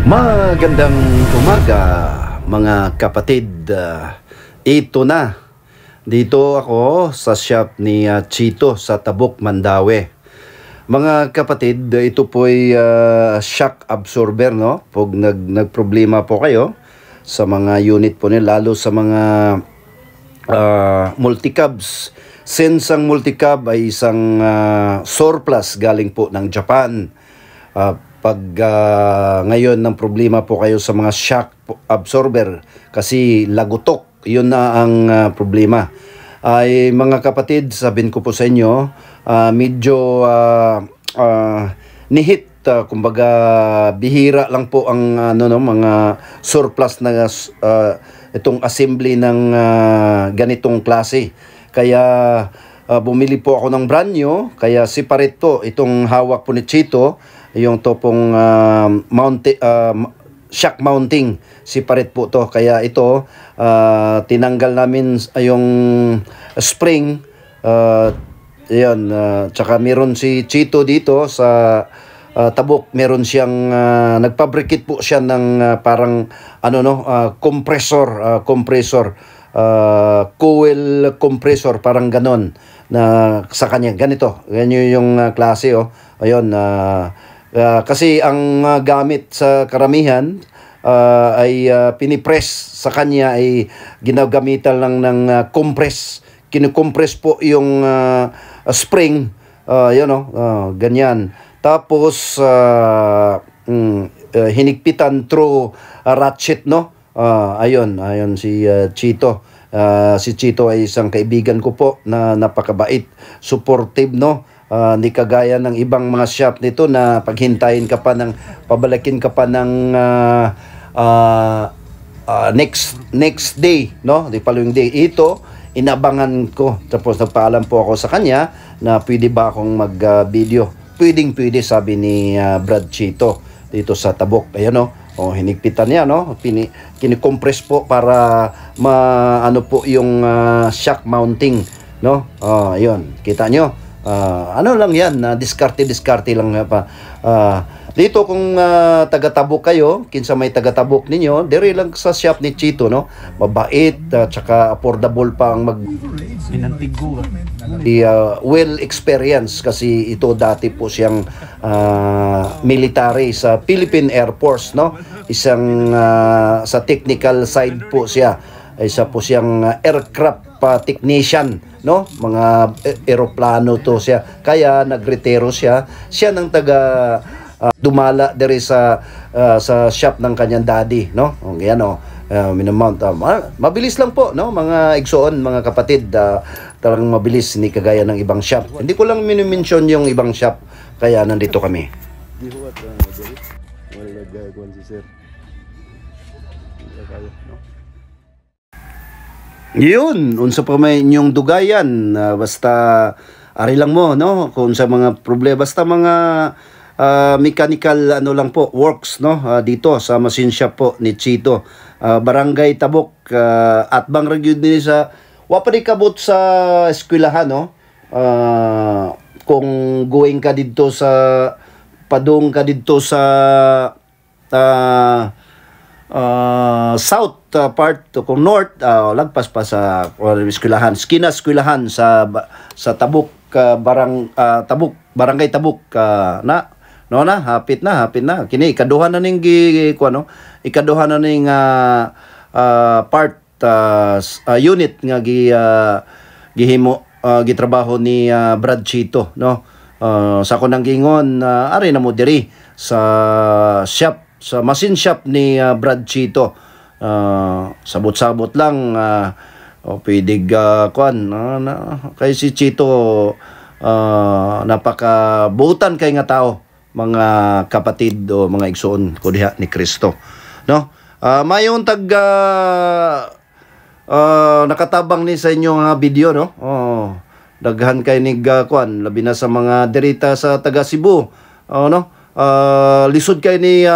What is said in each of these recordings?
Magandang umaga mga kapatid. Ito na. Dito ako sa shop ni Chito sa Tabuk, Mandaue. Mga kapatid, ito po ay shock absorber, no? Pag nagproblema po kayo sa mga unit po nila, lalo sa mga multicabs. Since ang multicab ay isang surplus galing po ng Japan. Pag ngayon ng problema po kayo sa mga shock absorber kasi lagutok, yun na ang problema. Ay mga kapatid, sabihin ko po sa inyo, medyo nihit, kumbaga bihira lang po ang mga surplus na itong assembly ng ganitong klase. Kaya bumili po ako ng brand new, kaya separate po itong hawak po ni Chito. Yung to pong shock mounting, separate po to. Kaya ito tinanggal namin yung spring. Tsaka meron si Chito dito sa Tabuk, meron siyang nagpabrikit po siya ng parang compressor, coil compressor, parang ganon na sa kanya. Ganito, ganyan yung klase, oh. Ayun, kasi ang gamit sa karamihan ay pinipress sa kanya ay ginagamitan lang ng compress. Kinukompress po yung spring, ganyan. Tapos hinigpitan through ratchet, no? Ayun si Chito. Si Chito ay isang kaibigan ko po na napakabait, supportive, no? Hindi kagaya ng ibang mga shop nito na paghintayin ka pa ng pabalakin ka pa ng next day, no? The following day. Ito inabangan ko, tapos nagpaalam po ako sa kanya na pwede ba akong mag-video. Pwede, sabi ni Brad Chito dito sa Tabuk. Ayan, no? Hinigpitan niya, no? Kinikompress po para ano po yung shock mounting, no? Ayun, kita nyo. Ano lang yan, diskarte lang pa. Dito kung taga-Tabuk kayo, kinsa may taga-Tabuk ninyo, dire lang sa shop ni Chito, no? Mabait, tsaka affordable pa ang well experience kasi ito dati po siyang military sa Philippine Air Force, no? Isang sa technical side po siya. Isa po siyang aircraft technician, no? Mga eroplano to siya. Kaya nagretiro siya. Siya nang taga dumala dere sa shop ng kanyang daddy, no? Yan, minamount. Mabilis lang po, no? Mga igsoon, mga kapatid, talagang mabilis, hindi kagaya ng ibang shop. Hindi ko lang minimension yung ibang shop, kaya nandito kami. Yun, unsa pa may inyong dugayan, basta ari lang mo, no? Kung sa mga problema, basta mga mechanical lang po, works, no? Dito sa machine shop po ni Chito, Barangay Tabuk, at bang review din sa wapari kabot sa eskwelahan, no? Kung going ka dito sa padung ka dito sa south part, kung north, lagpas pa sa eskwelahan, eskwelahan sa Tabuk, Tabuk, Barangay Tabuk, hapit na kini ikaduha na ning ikaduha na ning part unit nga gihimo gitrabaho ni Brad Chito, no? Sa ko nang gingon, ari na mo diri sa shop, sa machine shop ni Brad Chito. Sabot-sabot lang, pwede kay si Chito, napakabutan kay nga tao, mga kapatid o mga igsoon ko diha ni Kristo, no? Mayon nakatabang ni sa inyo nga video, no? Daghan kay nig labi na sa mga derita sa taga Cebu, no? Lisod kay ni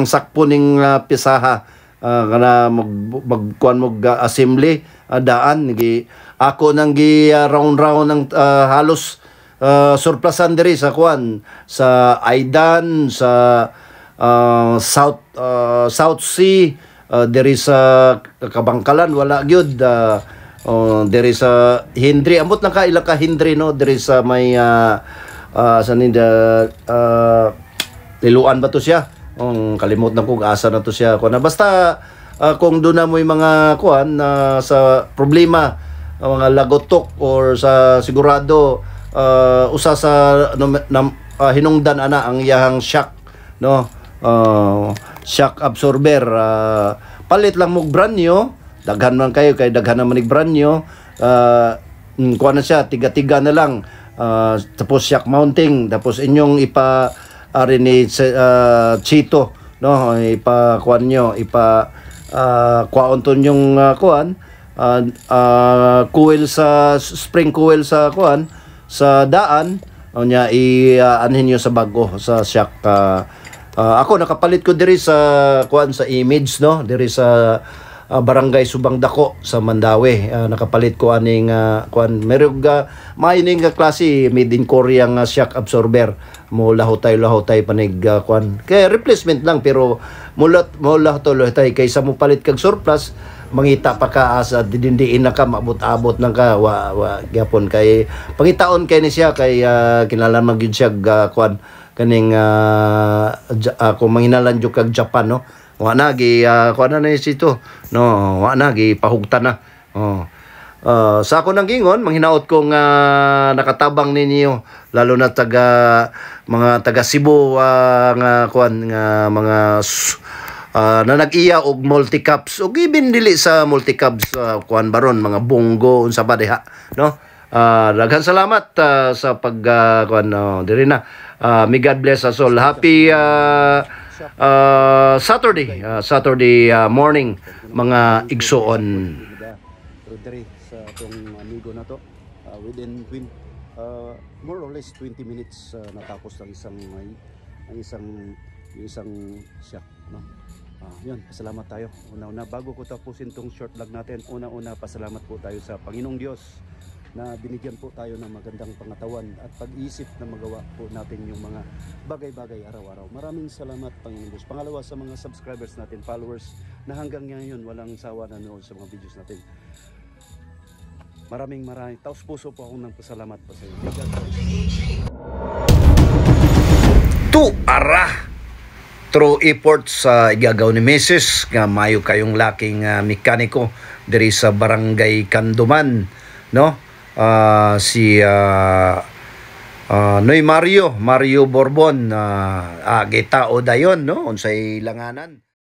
sakpo ning pisaha, kana magkuan mo assembly, daan ako nang round ng halos surplusan diri sa kuan, sa Aidan, sa South Sea, there is Kabangkalan wala gyud, there is Hindri, amot lang ka ilang ka Hindri, no, there is may Liluan ba to siya, kalimot na ko asa na to siya kuan na basta. Kung doon na mo yung mga kuan sa problema, mga lagotok or sa sigurado, usa sa hinungdan ana ang iyahang shock, no, shock absorber, palit lang mo brand new, daghan man kayo kay daghan naman ig brand new, kuan na siya, tiga-tiga na lang, tapos shock mounting, tapos inyong ipa ni Chito, no, ipa kuan nyo, ipa kuan ton yung kuan, coil sa spring coil sa kuan sa daan, nya anhin nyo sa bago sa shock. Ako nakapalit ko diri sa kuan sa image, no, diri sa Barangay Subang Dako sa Mandawi. Nakapalit ko aning kuan, merong maining klase made in Korea nga shock absorber, mo lahotay panig kuan kay replacement lang, pero mulat lahotay kaysa mo palit kag surplus, mangita pa ka sa didindiin na ka, mabot-abot nang ka wa gyapon kay pangitaon kay ni siya kay kinahanglan magyud siya kuan kaning kung manghinalan jud kag Japan, no, wa na gi kuan na ni sito, no, wa na gi pahugtan na. Sa ako nang gingon, manghinaot kong nakatabang ninyo, lalo na mga taga Cebu nga kuan nga mga na nag-iya og multi-caps og even dili sa multi-caps, kuan baron mga bongo unsa ba diha, no. Daghan salamat sa pag kuan diri na. May God bless us all. Happy Saturday morning mga igsoon. Pero diri sa atong amigo na to, within more or less 20 minutes natapos ang isang shock, no. Yun, pasalamat tayo. Una-una, bago ko tapusin tong short vlog natin, una-una pasalamat po tayo sa Panginoong Diyos na binigyan po tayo ng magandang pangatawan at pag-iisip na magawa po natin yung mga bagay-bagay araw-araw. Maraming salamat, Panginoong Diyos. Pangalawa, sa mga subscribers natin, followers na hanggang ngayon walang sawa na nood sa mga videos natin. Maraming taos puso po akong nagpasalamat po sa inyo. True effort sa igagaw ni Mrs. nga mayo kayong laking mekaniko diri sa Barangay Kanduman, no. Si Noy Mario Borbon, gitao dayon, no, unsay langanan.